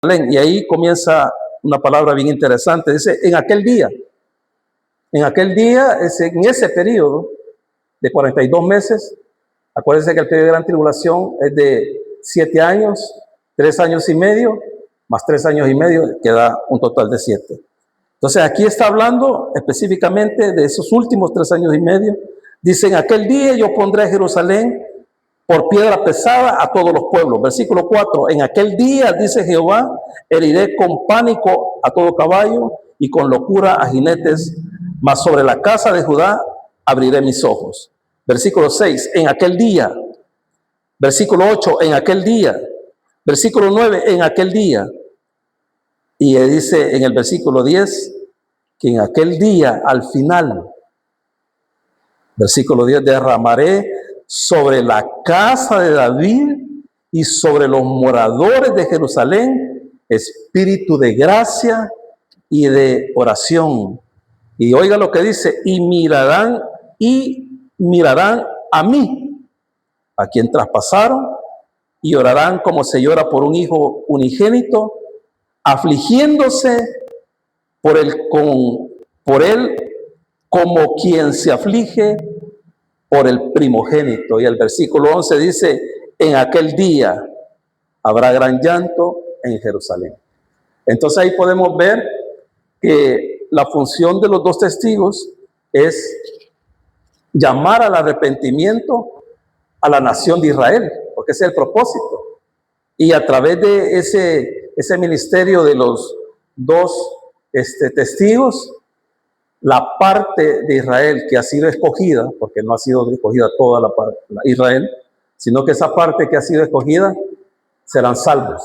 Y ahí comienza una palabra bien interesante. Dice, en aquel día, en ese periodo de 42 meses, acuérdense que el periodo de gran tribulación es de 7 años, 3 años y medio, más 3 años y medio, que da un total de 7. Entonces aquí está hablando específicamente de esos últimos 3 años y medio. Dice, en aquel día yo pondré a Jerusalén por piedra pesada a todos los pueblos. Versículo 4, en aquel día, dice Jehová, heriré con pánico a todo caballo y con locura a jinetes, mas sobre la casa de Judá abriré mis ojos. Versículo 6, en aquel día. Versículo 8, en aquel día. Versículo 9, en aquel día. Y dice en el versículo 10, que en aquel día, al final, versículo 10, derramaré sobre la casa de David y sobre los moradores de Jerusalén espíritu de gracia y de oración. Y oiga lo que dice, y mirarán a mí, a quien traspasaron, y orarán como se llora por un hijo unigénito, afligiéndose por él como quien se aflige por el primogénito. Y el versículo 11 dice, en aquel día habrá gran llanto en Jerusalén. Entonces ahí podemos ver que la función de los dos testigos es llamar al arrepentimiento a la nación de Israel, porque ese es el propósito. Y a través de ese ministerio de los dos testigos, la parte de Israel que ha sido escogida, porque no ha sido escogida toda la parte de Israel, sino que esa parte que ha sido escogida serán salvos.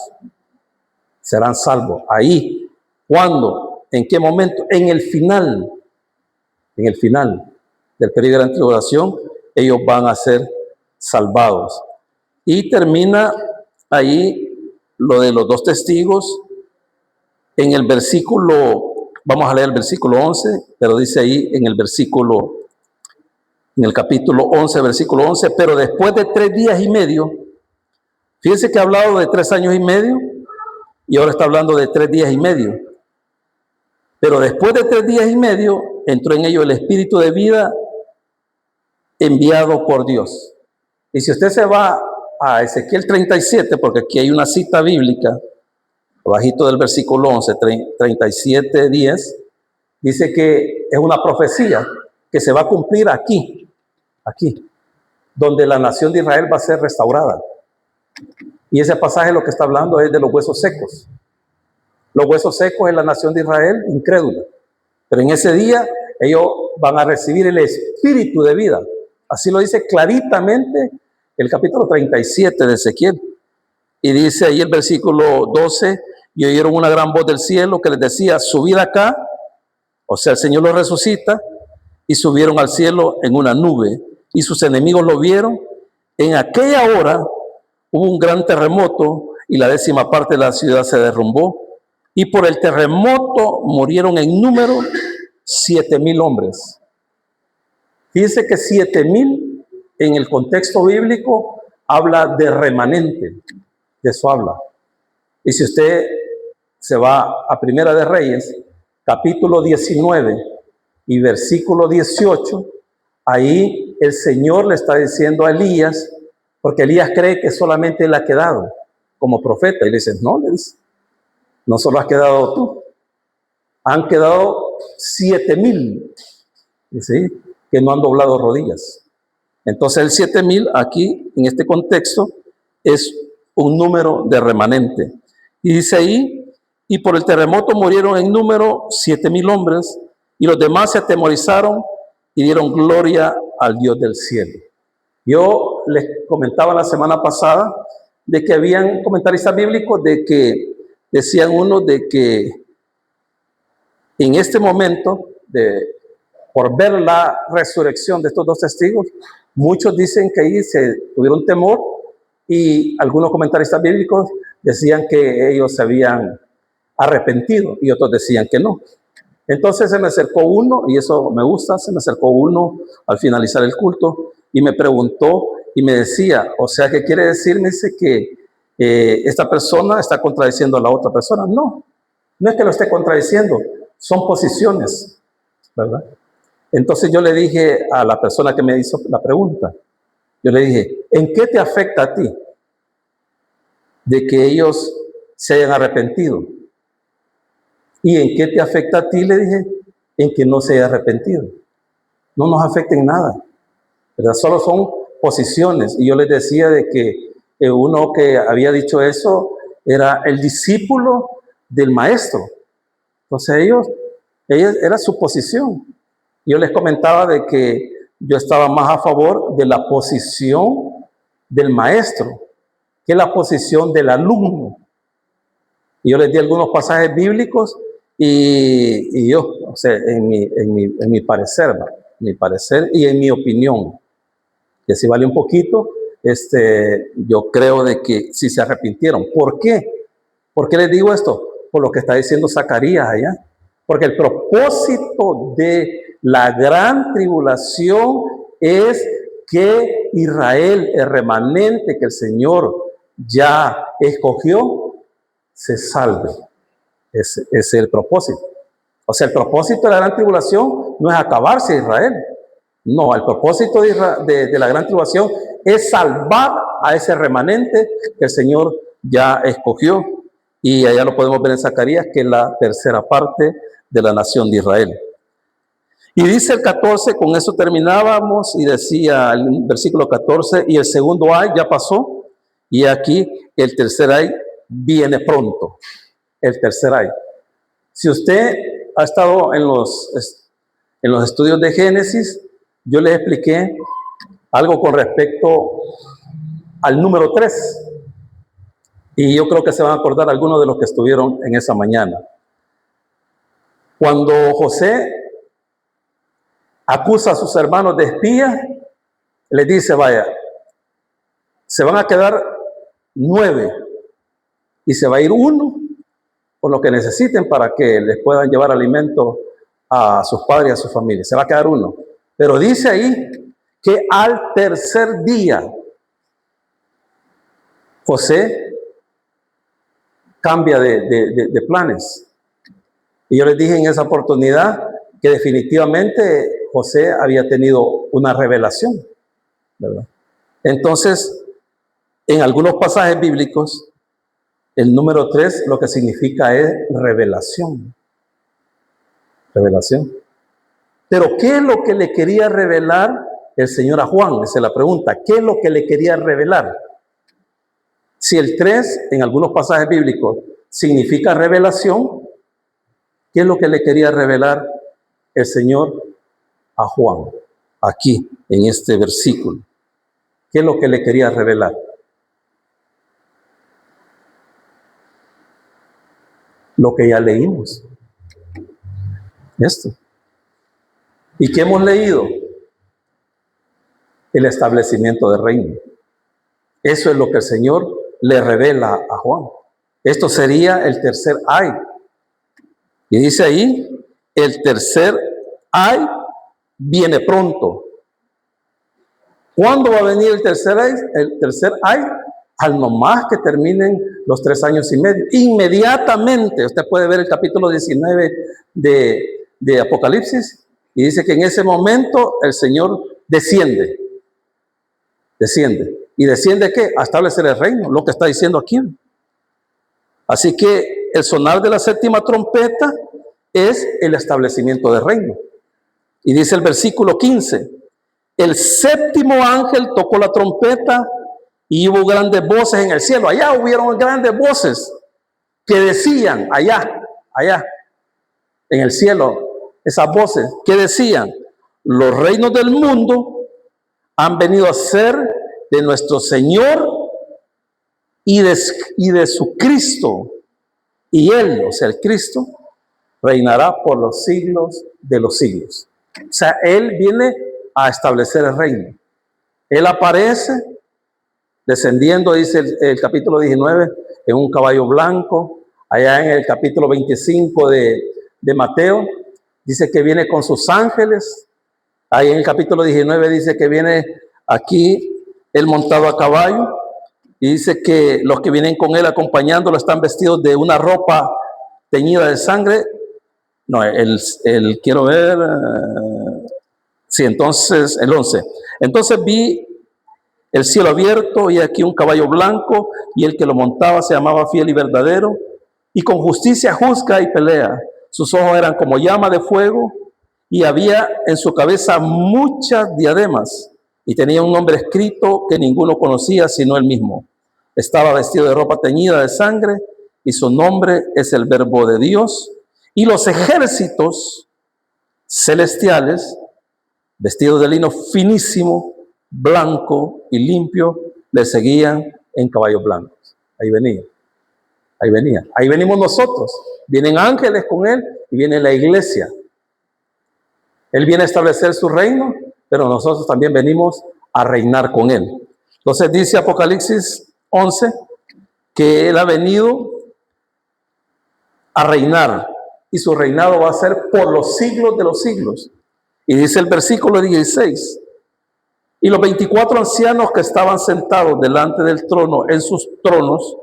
Serán salvos. Ahí, ¿cuándo? ¿En qué momento? En el final del periodo de gran tribulación, ellos van a ser salvados. Y termina ahí lo de los dos testigos en el versículo. Vamos a leer el versículo 11, pero dice ahí en el capítulo 11, versículo 11, pero después de 3 días y medio, fíjense que ha hablado de 3 años y medio, y ahora está hablando de 3 días y medio. Pero después de 3 días y medio, entró en ellos el espíritu de vida enviado por Dios. Y si usted se va a Ezequiel 37, porque aquí hay una cita bíblica, bajito del versículo 11, 37, 10, dice que es una profecía que se va a cumplir aquí, donde la nación de Israel va a ser restaurada. Y ese pasaje lo que está hablando es de los huesos secos. Los huesos secos es la nación de Israel incrédula. Pero en ese día ellos van a recibir el espíritu de vida. Así lo dice claritamente el capítulo 37 de Ezequiel. Y dice ahí el versículo 12, y oyeron una gran voz del cielo que les decía, subid acá, o sea, el Señor los resucita, y subieron al cielo en una nube, y sus enemigos lo vieron. En aquella hora hubo un gran terremoto, y la 10ª parte de la ciudad se derrumbó, y por el terremoto murieron en número 7,000 hombres. Fíjense que 7,000 en el contexto bíblico habla de remanente, de eso habla. Y si usted se va a Primera de Reyes, capítulo 19 y versículo 18, ahí el Señor le está diciendo a Elías, porque Elías cree que solamente él ha quedado como profeta, y le dice, no, le dice, no solo has quedado tú, han quedado 7,000, ¿sí?, que no han doblado rodillas. Entonces el 7,000 aquí, en este contexto, es un número de remanente. Y dice ahí, y por el terremoto murieron en número 7,000 hombres, y los demás se atemorizaron y dieron gloria al Dios del cielo. Yo les comentaba la semana pasada de que habían comentaristas bíblicos de que decían uno de que en este momento, por ver la resurrección de estos dos testigos, muchos dicen que ahí se tuvieron temor, y algunos comentaristas bíblicos decían que ellos se habían arrepentido y otros decían que no. Entonces se me acercó uno, y eso me gusta, se me acercó uno al finalizar el culto y me preguntó y me decía, o sea, ¿qué quiere decir? Me dice esta persona está contradiciendo a la otra persona. No, no es que lo esté contradiciendo, son posiciones, ¿verdad? Entonces yo le dije a la persona que me hizo la pregunta, yo le dije, ¿en qué te afecta a ti de que ellos se hayan arrepentido? ¿Y en qué te afecta a ti? Le dije, en que no se haya arrepentido. No nos afecta en nada, ¿verdad? Solo son posiciones. Y yo les decía de que uno que había dicho eso era el discípulo del maestro. Entonces ellos era su posición. Yo les comentaba de que yo estaba más a favor de la posición del maestro que la posición del alumno. Y yo les di algunos pasajes bíblicos y yo, o sea, en mi parecer, ¿no? Mi parecer y en mi opinión, que si vale un poquito, yo creo de que sí se arrepintieron. ¿Por qué? ¿Por qué les digo esto? Por lo que está diciendo Zacarías allá. Porque el propósito de la gran tribulación es que Israel, el remanente que el Señor ya escogió, se salve. Ese es el propósito. O sea, el propósito de la gran tribulación no es acabarse Israel. No, el propósito de la gran tribulación es salvar a ese remanente que el Señor ya escogió. Y allá lo podemos ver en Zacarías, que es la tercera parte de la nación de Israel. Y dice el 14, con eso terminábamos, y decía el versículo 14, y el segundo ay ya pasó, y aquí el tercer ay viene pronto. El tercer ay. Si usted ha estado en los estudios de Génesis, yo les expliqué algo con respecto al número 3. Y yo creo que se van a acordar algunos de los que estuvieron en esa mañana. Cuando José acusa a sus hermanos de espías, les dice, vaya, se van a quedar 9 y se va a ir uno con lo que necesiten para que les puedan llevar alimento a sus padres y a sus familias. Se va a quedar uno. Pero dice ahí que al tercer día José cambia de planes. Y yo les dije en esa oportunidad que definitivamente José había tenido una revelación, ¿verdad? Entonces, en algunos pasajes bíblicos, el número 3 lo que significa es revelación. Revelación. Pero ¿qué es lo que le quería revelar el Señor a Juan? Esa es la pregunta. ¿Qué es lo que le quería revelar? Si el 3 en algunos pasajes bíblicos significa revelación, ¿qué es lo que le quería revelar el Señor a Juan? Aquí, en este versículo. ¿Qué es lo que le quería revelar? Lo que ya leímos. Esto. ¿Y qué hemos leído? El establecimiento del reino. Eso es lo que el Señor le revela a Juan. Esto sería el tercer ay. Y dice ahí, el tercer ay viene pronto. ¿Cuándo va a venir el tercer ay? El tercer ay, al nomás que terminen los 3 años y medio. Inmediatamente, usted puede ver el capítulo 19 de Apocalipsis, y dice que en ese momento el Señor desciende. ¿Y desciende qué? A establecer el reino, lo que está diciendo aquí. Así que el sonar de la séptima trompeta es el establecimiento del reino. Y dice el versículo 15, el séptimo ángel tocó la trompeta y hubo grandes voces en el cielo. Allá hubieron grandes voces que decían, allá, en el cielo, esas voces que decían, los reinos del mundo han venido a ser de nuestro Señor y de su Cristo. Y Él, o sea, el Cristo, reinará por los siglos de los siglos. O sea, Él viene a establecer el reino. Él aparece descendiendo, dice el capítulo 19, en un caballo blanco. Allá en el capítulo 25 de Mateo, dice que viene con sus ángeles. Ahí en el capítulo 19 dice que viene aquí Él montado a caballo. Y dice que los que vienen con él acompañándolo están vestidos de una ropa teñida de sangre. No, quiero ver. Sí, entonces, el 11. Entonces vi el cielo abierto y aquí un caballo blanco, y el que lo montaba se llamaba Fiel y Verdadero, y con justicia juzga y pelea. Sus ojos eran como llama de fuego, y había en su cabeza muchas diademas, y tenía un nombre escrito que ninguno conocía sino él mismo. Estaba vestido de ropa teñida de sangre, y su nombre es el Verbo de Dios. Y los ejércitos celestiales, vestidos de lino finísimo, blanco y limpio, le seguían en caballos blancos. Ahí venía. Ahí venimos nosotros. Vienen ángeles con él y viene la iglesia. Él viene a establecer su reino, pero nosotros también venimos a reinar con él. Entonces dice Apocalipsis 11 que él ha venido a reinar, y su reinado va a ser por los siglos de los siglos. Y dice el versículo 16: y los 24 ancianos que estaban sentados delante del trono, en sus tronos,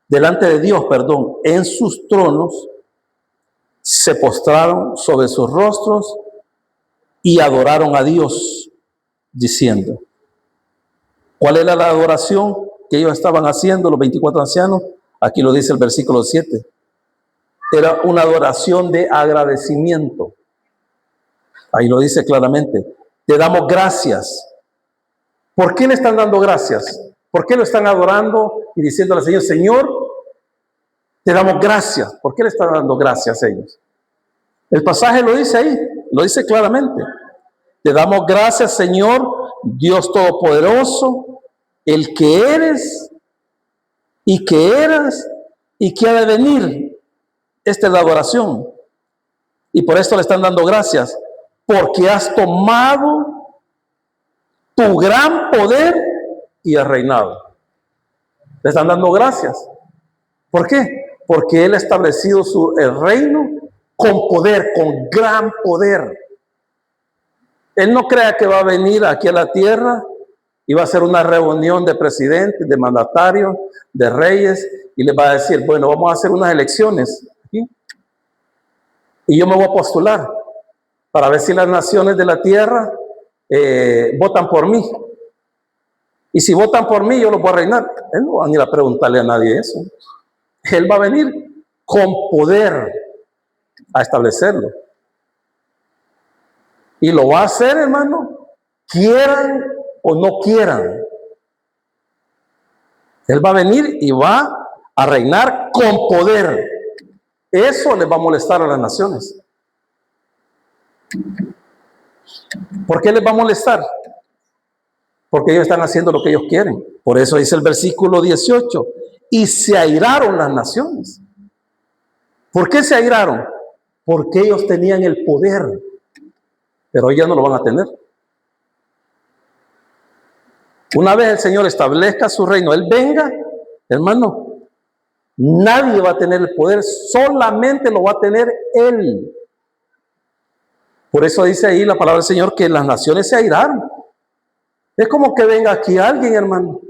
delante de Dios, perdón, en sus tronos, se postraron sobre sus rostros y adoraron a Dios, diciendo. ¿Cuál era la adoración que ellos estaban haciendo, los 24 ancianos? Aquí lo dice el versículo 7. Era una adoración de agradecimiento. Ahí lo dice claramente. Te damos gracias. ¿Por qué le están dando gracias? ¿Por qué lo están adorando y diciéndole al Señor, Señor, te damos gracias? ¿Por qué le están dando gracias a ellos? El pasaje lo dice ahí, lo dice claramente. Te damos gracias, Señor, Dios Todopoderoso, el que eres y que eras y que ha de venir. Esta es la adoración. Y por esto le están dando gracias, porque has tomado tu gran poder y has reinado. Le están dando gracias. ¿Por qué? Porque Él ha establecido el reino con poder, con gran poder. Él no crea que va a venir aquí a la tierra y va a hacer una reunión de presidentes, de mandatarios, de reyes, y les va a decir, bueno, vamos a hacer unas elecciones aquí, y yo me voy a postular para ver si las naciones de la tierra votan por mí. Y si votan por mí, yo los voy a reinar. Él no va a ir a preguntarle a nadie eso. Él va a venir con poder a establecerlo. Y lo va a hacer, hermano, quieran o no quieran. Él va a venir y va a reinar con poder. Eso les va a molestar a las naciones. ¿Por qué les va a molestar? Porque ellos están haciendo lo que ellos quieren. Por eso dice el versículo 18, y se airaron las naciones. ¿Por qué se airaron? Porque ellos tenían el poder, pero hoy ya no lo van a tener. Una vez el Señor establezca su reino, Él venga, hermano, nadie va a tener el poder, solamente lo va a tener Él. Por eso dice ahí la palabra del Señor que las naciones se airaron. Es como que venga aquí alguien, hermano,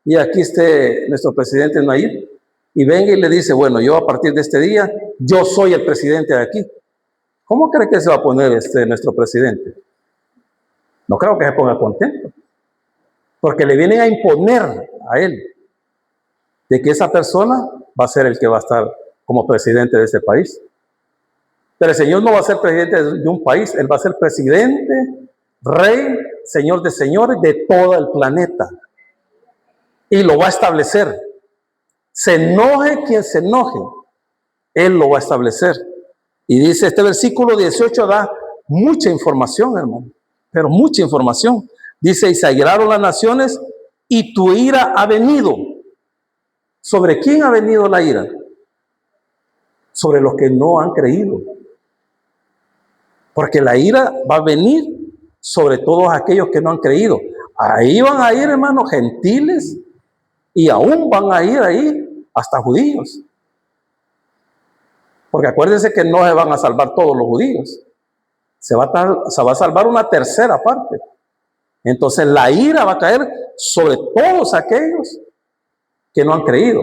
y aquí esté nuestro presidente Nayib, y venga y le dice, bueno, yo a partir de este día, yo soy el presidente de aquí. ¿Cómo cree que se va a poner nuestro presidente? No creo que se ponga contento, porque le vienen a imponer a él de que esa persona va a ser el que va a estar como presidente de ese país. Pero el Señor no va a ser presidente de un país, Él va a ser presidente, rey, Señor de señores de todo el planeta. Y lo va a establecer. Se enoje quien se enoje, Él lo va a establecer. Y dice, este versículo 18 da mucha información, hermano, pero mucha información. Dice, y se airaron las naciones y tu ira ha venido. ¿Sobre quién ha venido la ira? Sobre los que no han creído. Porque la ira va a venir sobre todos aquellos que no han creído. Ahí van a ir, hermanos, gentiles, y aún van a ir ahí hasta judíos. Porque acuérdense que no se van a salvar todos los judíos. Se va a salvar una tercera parte. Entonces la ira va a caer sobre todos aquellos que no han creído.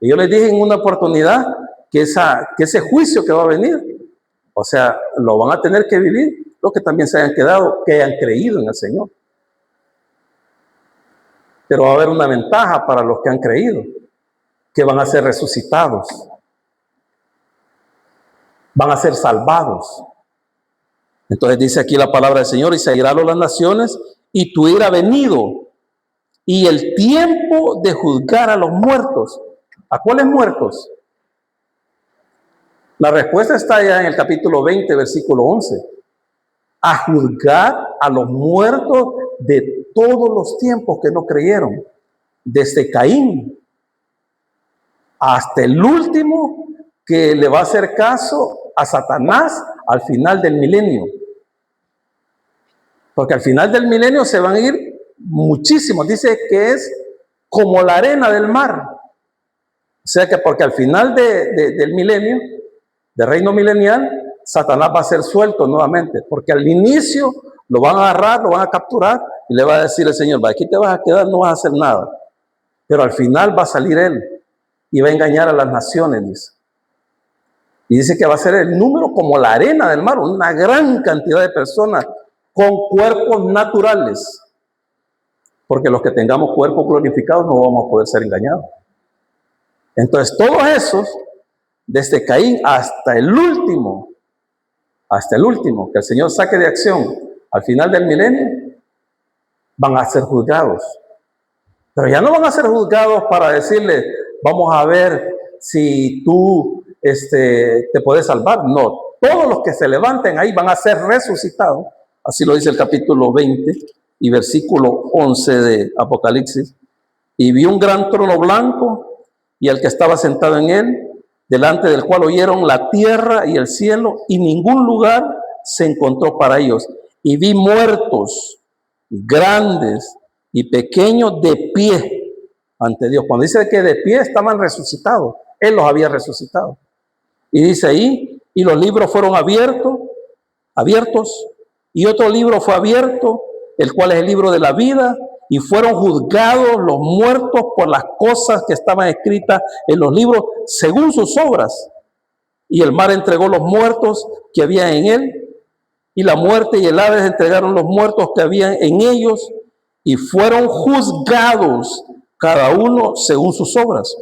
Y yo les dije en una oportunidad que ese juicio que va a venir, o sea, lo van a tener que vivir los que también se hayan quedado, que hayan creído en el Señor. Pero va a haber una ventaja para los que han creído, que van a ser resucitados, van a ser salvados. Entonces dice aquí la palabra del Señor: y se airaron las naciones, y tu ira ha venido, y el tiempo de juzgar a los muertos. ¿A cuáles muertos? La respuesta está ya en el capítulo 20, versículo 11. A juzgar a los muertos de todos los tiempos que no creyeron, desde Caín hasta el último que le va a hacer caso a Satanás al final del milenio. Porque al final del milenio se van a ir muchísimos. Dice que es como la arena del mar. O sea que porque al final del milenio, del reino milenial, Satanás va a ser suelto nuevamente. Porque al inicio lo van a agarrar, lo van a capturar y le va a decir el Señor: aquí te vas a quedar, no vas a hacer nada. Pero al final va a salir él y va a engañar a las naciones, dice. Y dice que va a ser el número como la arena del mar, una gran cantidad de personas con cuerpos naturales. Porque los que tengamos cuerpos glorificados no vamos a poder ser engañados. Entonces todos esos, desde Caín hasta el último, que el Señor saque de acción al final del milenio, van a ser juzgados. Pero ya no van a ser juzgados para decirle: vamos a ver si tú te puedes salvar. No, todos los que se levanten ahí van a ser resucitados. Así lo dice el capítulo 20 y versículo 11 de Apocalipsis. Y vi un gran trono blanco y al que estaba sentado en él, delante del cual oyeron la tierra y el cielo, y ningún lugar se encontró para ellos. Y vi muertos, grandes y pequeños, de pie ante Dios. Cuando dice que de pie, estaban resucitados. Él los había resucitado. Y dice ahí: y los libros fueron abiertos, y otro libro fue abierto, el cual es el libro de la vida, y fueron juzgados los muertos por las cosas que estaban escritas en los libros según sus obras. Y el mar entregó los muertos que había en él, y la muerte y el Hades entregaron los muertos que había en ellos, y fueron juzgados cada uno según sus obras.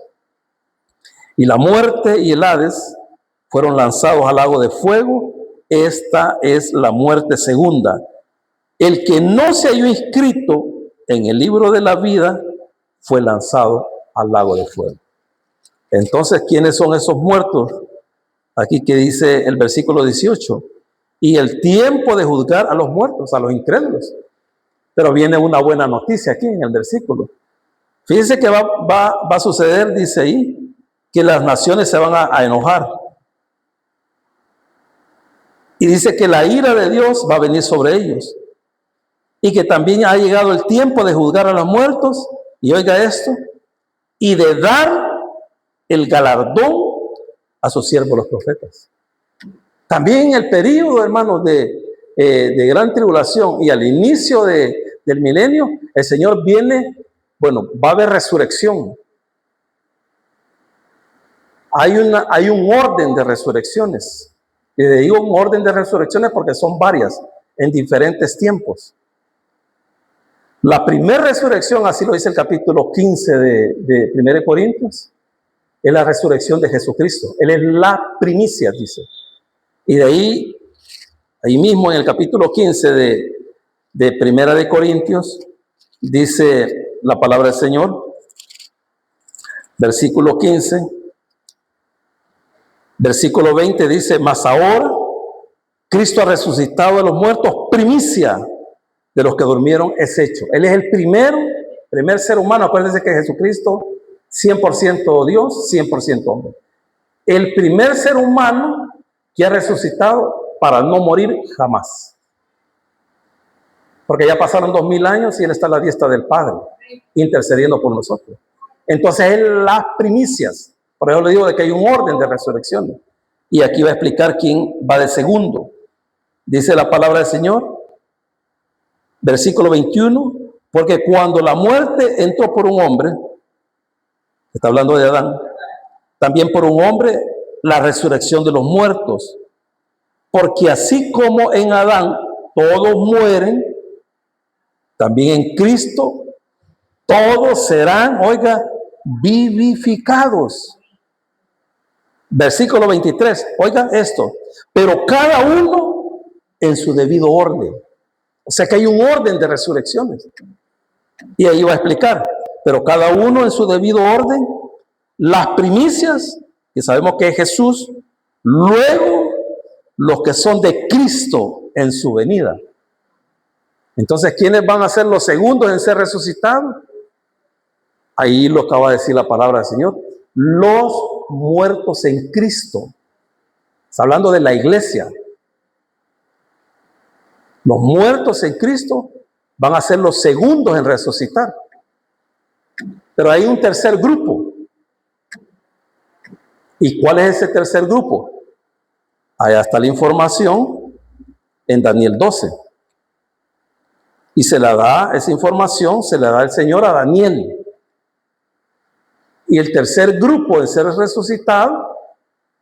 Y la muerte y el Hades fueron lanzados al lago de fuego. Esta es la muerte segunda. El que no se halló inscrito en el libro de la vida fue lanzado al lago de fuego. Entonces, ¿quiénes son esos muertos? Aquí que dice el versículo 18: y el tiempo de juzgar a los muertos, a los incrédulos. Pero viene una buena noticia aquí en el versículo. Fíjense que va a suceder, dice ahí, que las naciones se van a enojar. Y dice que la ira de Dios va a venir sobre ellos. Y que también ha llegado el tiempo de juzgar a los muertos, y oiga esto, y de dar el galardón a sus siervos los profetas. También en el periodo, hermanos, de gran tribulación y al inicio del milenio, el Señor viene, va a haber resurrección. Hay un orden de resurrecciones. Y le digo un orden de resurrecciones porque son varias, en diferentes tiempos. La primera resurrección, así lo dice el capítulo 15 de 1 Corintios, es la resurrección de Jesucristo. Él es la primicia, dice. Y de ahí mismo en el capítulo 15 de 1 Corintios, dice la palabra del Señor, versículo 15, versículo 20, dice: mas ahora Cristo ha resucitado de los muertos, primicia de los que durmieron es hecho. Él es el primer ser humano. Acuérdense que Jesucristo, 100% Dios, 100% hombre. El primer ser humano que ha resucitado para no morir jamás. Porque ya pasaron 2000 años y Él está a la diestra del Padre, intercediendo por nosotros. Entonces Él las primicias. Por eso le digo de que hay un orden de resurrección. Y aquí va a explicar quién va de segundo. Dice la palabra del Señor, versículo 21, porque cuando la muerte entró por un hombre, Está hablando de Adán. También por un hombre, la resurrección de los muertos. Porque así como en Adán todos mueren, también en Cristo todos serán, oiga, vivificados. Versículo 23, oiga esto, pero cada uno en su debido orden. O sea que hay un orden de resurrecciones. Y ahí va a explicar, pero cada uno en su debido orden, las primicias, que sabemos que es Jesús, luego los que son de Cristo en su venida. Entonces, ¿quiénes van a ser los segundos en ser resucitados? Ahí lo acaba de decir la palabra del Señor. Los muertos en Cristo. Está hablando de la iglesia. Los muertos en Cristo van a ser los segundos en resucitar. Pero hay un tercer grupo. ¿Y cuál es ese tercer grupo? Allá está la información en Daniel 12. Y se la da, esa información se la da el Señor a Daniel. Y el tercer grupo de seres resucitados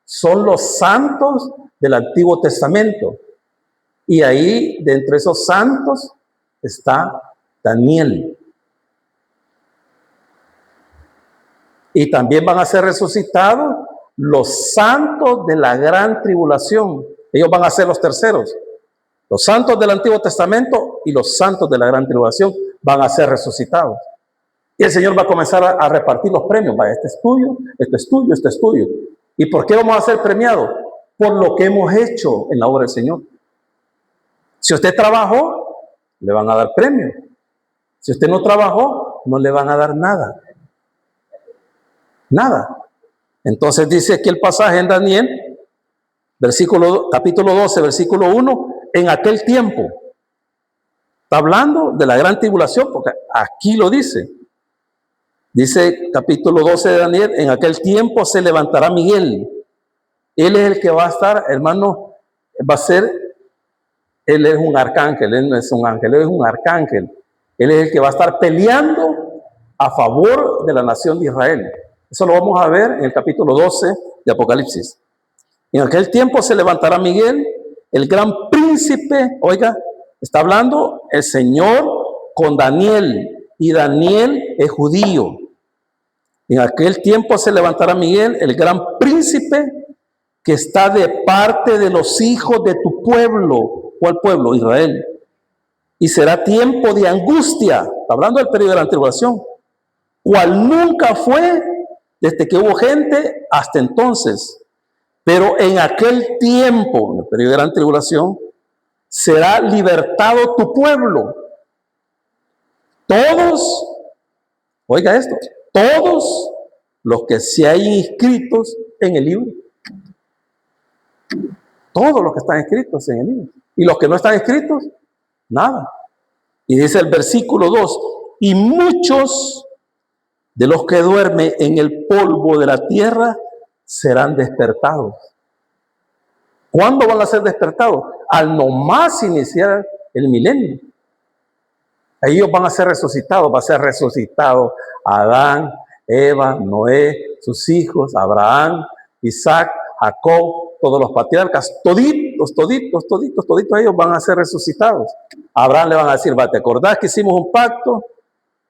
son los santos del Antiguo Testamento. Y ahí, de entre esos santos, está Daniel. Y también van a ser resucitados los santos de la gran tribulación. Ellos van a ser los terceros. Los santos del Antiguo Testamento y los santos de la gran tribulación van a ser resucitados. Y el Señor va a comenzar a repartir los premios. Vaya, este es tuyo, este es tuyo, este es tuyo. ¿Y por qué vamos a ser premiados? Por lo que hemos hecho en la obra del Señor. Si usted trabajó, le van a dar premio. Si usted no trabajó, no le van a dar nada. Nada. Entonces dice aquí el pasaje en Daniel, capítulo 12, versículo 1, en aquel tiempo. Está hablando de la gran tribulación, porque aquí lo dice. Dice capítulo 12 de Daniel, en aquel tiempo se levantará Miguel. Él es el que va a estar, hermano, va a ser, él es un arcángel, él no es un ángel, él es un arcángel. Él es el que va a estar peleando a favor de la nación de Israel. Eso lo vamos a ver en el capítulo 12 de Apocalipsis. En aquel tiempo se levantará Miguel, el gran príncipe, oiga, está hablando el Señor con Daniel, y Daniel es judío. En aquel tiempo se levantará Miguel, el gran príncipe, que está de parte de los hijos de tu pueblo. ¿Cuál pueblo? Israel. Y será tiempo de angustia, está hablando del periodo de la tribulación, cual nunca fue desde que hubo gente hasta entonces. Pero en aquel tiempo, en el periodo de la tribulación, será libertado tu pueblo. Todos, oiga esto, todos los que se hayan inscritos en el libro. Todos los que están inscritos en el libro. Y los que no están inscritos, nada. Y dice el versículo 2, y muchos de los que duermen en el polvo de la tierra serán despertados. ¿Cuándo van a ser despertados? Al nomás iniciar el milenio. Ellos van a ser resucitados, va a ser resucitado Adán, Eva, Noé, sus hijos, Abraham, Isaac, Jacob, todos los patriarcas, toditos ellos van a ser resucitados. A Abraham le van a decir, ¿te acordás que hicimos un pacto?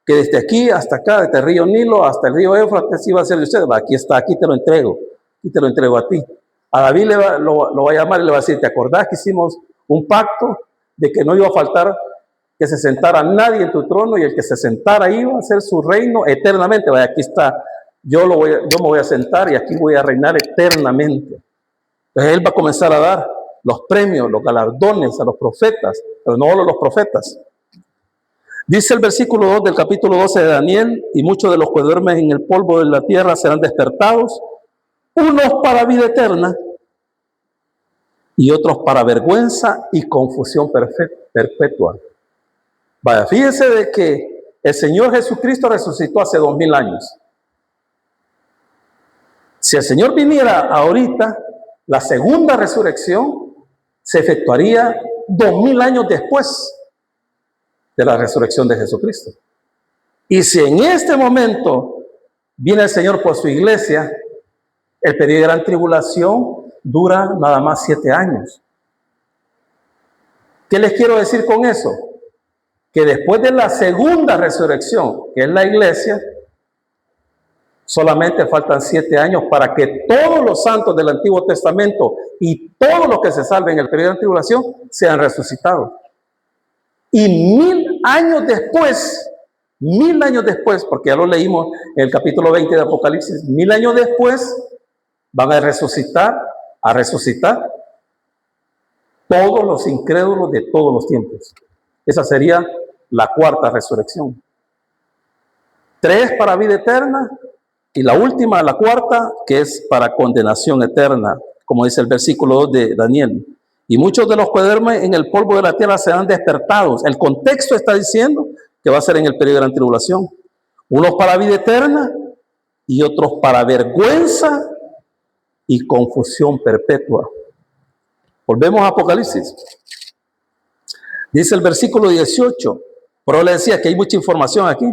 Que desde aquí hasta acá, desde el río Nilo hasta el río Éufrates iba a ser de ustedes. Aquí está, aquí te lo entrego a ti. A David lo va a llamar y le va a decir, ¿te acordás que hicimos un pacto de que no iba a faltar que se sentara nadie en tu trono y el que se sentara iba a hacer su reino eternamente? Vaya, aquí está, yo me voy a sentar y aquí voy a reinar eternamente. Entonces él va a comenzar a dar los premios, los galardones a los profetas, pero no solo los profetas. Dice el versículo 2 del capítulo 12 de Daniel, y muchos de los que duermen en el polvo de la tierra serán despertados, unos para vida eterna y otros para vergüenza y confusión perpetua. Vaya, fíjense de que el Señor Jesucristo resucitó hace 2000 años. Si el Señor viniera ahorita, la segunda resurrección se efectuaría 2000 años después de la resurrección de Jesucristo. Y si en este momento viene el Señor por su iglesia, el periodo de gran tribulación dura nada más 7 años. ¿Qué les quiero decir con eso? Que después de la segunda resurrección, que es la iglesia, solamente faltan 7 años para que todos los santos del Antiguo Testamento y todos los que se salven en el periodo de tribulación sean resucitados. Y 1000 años después, porque ya lo leímos en el capítulo 20 de Apocalipsis, 1000 años después van a resucitar todos los incrédulos de todos los tiempos. Esa sería la cuarta resurrección. 3 para vida eterna y la última, la cuarta, que es para condenación eterna, como dice el versículo 2 de Daniel. Y muchos de los que duermen en el polvo de la tierra serán despertados. El contexto está diciendo que va a ser en el periodo de gran tribulación. Unos para vida eterna y otros para vergüenza y confusión perpetua. Volvemos a Apocalipsis. Dice el versículo 18. Pero le decía que hay mucha información aquí.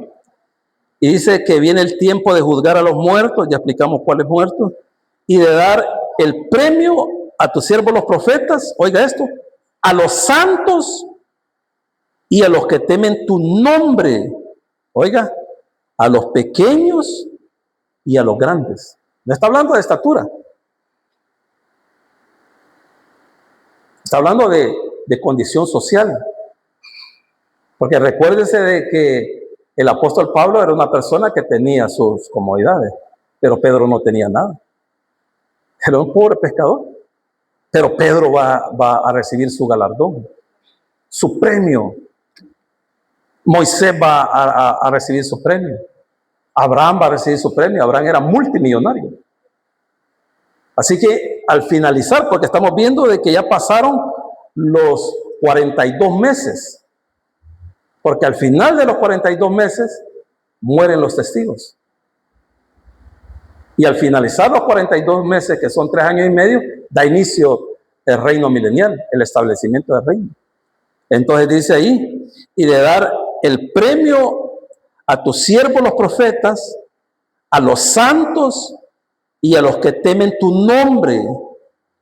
Y dice que viene el tiempo de juzgar a los muertos. Ya explicamos cuáles muertos. Y de dar el premio a tus siervos los profetas. Oiga esto. A los santos y a los que temen tu nombre. Oiga. A los pequeños y a los grandes. No está hablando de estatura. Está hablando de condición social. Porque recuérdese de que el apóstol Pablo era una persona que tenía sus comodidades, pero Pedro no tenía nada. Era un pobre pescador. Pero Pedro va a recibir su galardón, su premio. Moisés va a recibir su premio. Abraham va a recibir su premio. Abraham era multimillonario. Así que al finalizar, porque estamos viendo de que ya pasaron los 42 meses, porque al final de los 42 meses mueren los testigos. Y al finalizar los 42 meses, que son 3 años y medio, da inicio el reino milenial, el establecimiento del reino. Entonces dice ahí, y de dar el premio a tus siervos los profetas, a los santos y a los que temen tu nombre,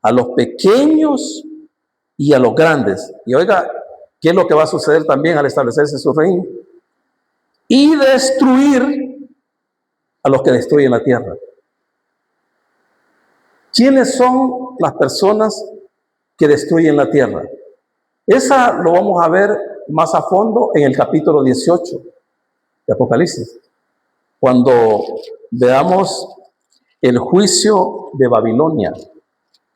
a los pequeños y a los grandes. Y oiga, ¿qué es lo que va a suceder también al establecerse su reino? Y destruir a los que destruyen la tierra. ¿Quiénes son las personas que destruyen la tierra? Esa lo vamos a ver más a fondo en el capítulo 18 de Apocalipsis, cuando veamos el juicio de Babilonia.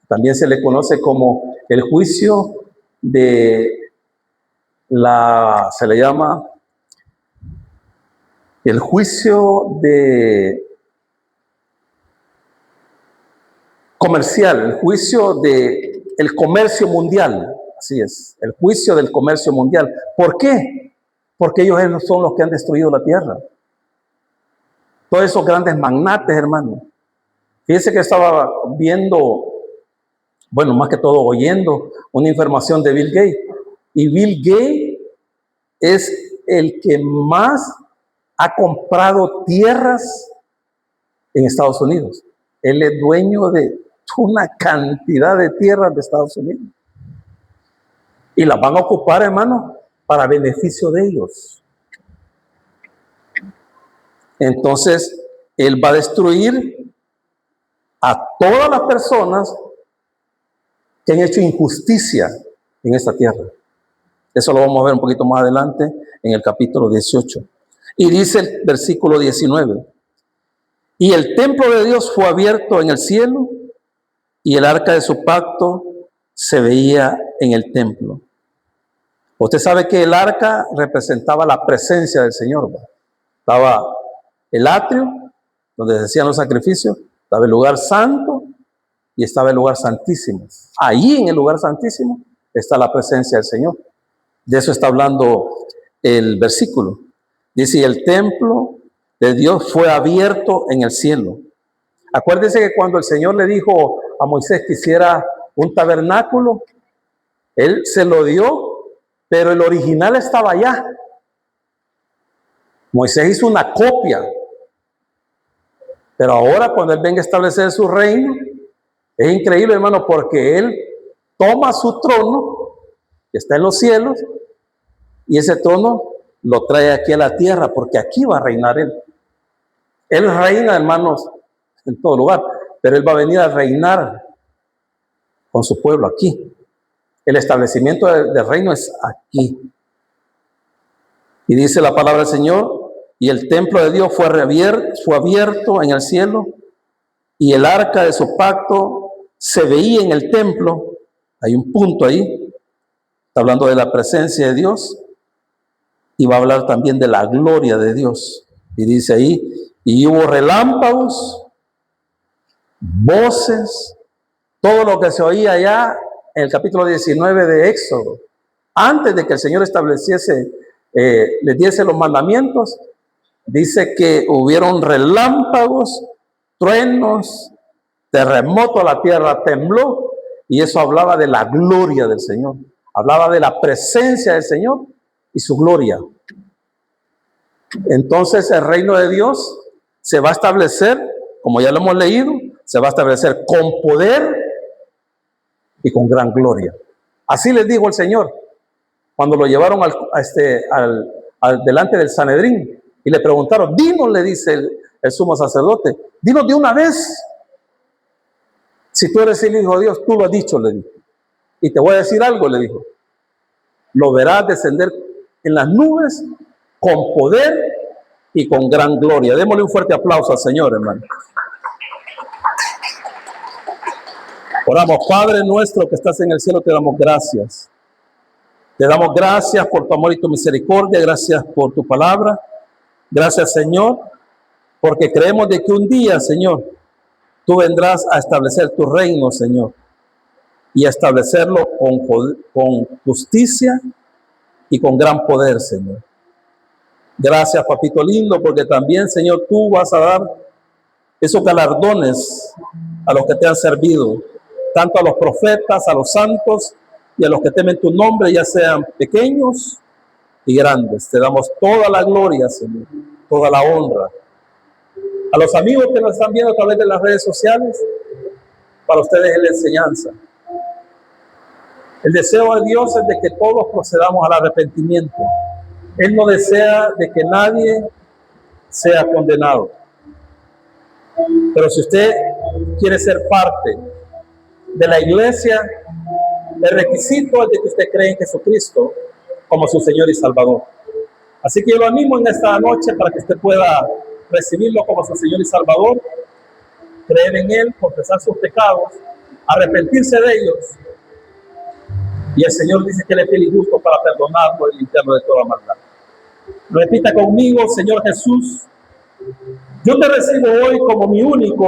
También se le conoce como el juicio se le llama el juicio comercial, el juicio del comercio mundial. Así es, el juicio del comercio mundial. ¿Por qué? Porque ellos son los que han destruido la tierra. Todos esos grandes magnates, hermano. Fíjense que estaba viendo, bueno, más que todo oyendo una información de Bill Gates. Y Bill Gates es el que más ha comprado tierras en Estados Unidos. Él es dueño de una cantidad de tierras de Estados Unidos. Y las van a ocupar, hermano, para beneficio de ellos. Entonces, él va a destruir a todas las personas que han hecho injusticia en esta tierra. Eso lo vamos a ver un poquito más adelante en el capítulo 18. Y dice el versículo 19. Y el templo de Dios fue abierto en el cielo y el arca de su pacto se veía en el templo. Usted sabe que el arca representaba la presencia del Señor, ¿verdad? Estaba el atrio, donde se hacían los sacrificios, estaba el lugar santo y estaba el lugar santísimo. Ahí en el lugar santísimo está la presencia del Señor. De eso está hablando el versículo. Dice, y el templo de Dios fue abierto en el cielo. Acuérdense que cuando el Señor le dijo a Moisés que hiciera un tabernáculo, él se lo dio, pero el original estaba allá. Moisés hizo una copia. Pero ahora cuando Él venga a establecer su reino, es increíble, hermano, porque Él toma su trono, que está en los cielos, y ese trono lo trae aquí a la tierra, porque aquí va a reinar Él. Él reina, hermanos, en todo lugar, pero Él va a venir a reinar con su pueblo aquí. El establecimiento del reino es aquí. Y dice la palabra del Señor, y el templo de Dios fue abierto en el cielo, y el arca de su pacto se veía en el templo. Hay un punto ahí, está hablando de la presencia de Dios, y va a hablar también de la gloria de Dios. Y dice ahí, y hubo relámpagos, voces, todo lo que se oía allá en el capítulo 19 de Éxodo, antes de que el Señor estableciese, les diese los mandamientos, dice que hubieron relámpagos, truenos, terremoto, la tierra tembló, y eso hablaba de la gloria del Señor, hablaba de la presencia del Señor y su gloria. Entonces el reino de Dios se va a establecer, como ya lo hemos leído, se va a establecer con poder y con gran gloria. Así les dijo el Señor cuando lo llevaron delante del Sanedrín y le preguntaron, dinos, le dice el sumo sacerdote, dinos de una vez, si tú eres el Hijo de Dios, tú lo has dicho, le dijo. Y te voy a decir algo, le dijo, lo verás descender en las nubes con poder y con gran gloria. Démosle un fuerte aplauso al Señor, hermano. Oramos. Padre nuestro que estás en el cielo, te damos gracias. Te damos gracias por tu amor y tu misericordia. Gracias por tu palabra. Gracias, Señor, porque creemos de que un día, Señor, tú vendrás a establecer tu reino, Señor, y a establecerlo con justicia y con gran poder, Señor. Gracias, papito lindo, porque también, Señor, tú vas a dar esos galardones a los que te han servido, tanto a los profetas, a los santos y a los que temen tu nombre, ya sean pequeños y grandes. Te damos toda la gloria, Señor, toda la honra. A los amigos que nos están viendo a través de las redes sociales, para ustedes es la enseñanza. El deseo de Dios es de que todos procedamos al arrepentimiento. Él no desea de que nadie sea condenado. Pero si usted quiere ser parte de la iglesia, el requisito es de que usted cree en Jesucristo como su Señor y Salvador. Así que yo lo animo en esta noche para que usted pueda recibirlo como su Señor y Salvador, creer en Él, confesar sus pecados, arrepentirse de ellos. Y el Señor dice que Él es fiel y justo para perdonarlo y limpiarlo de toda maldad. Repita conmigo: Señor Jesús, yo te recibo hoy como mi único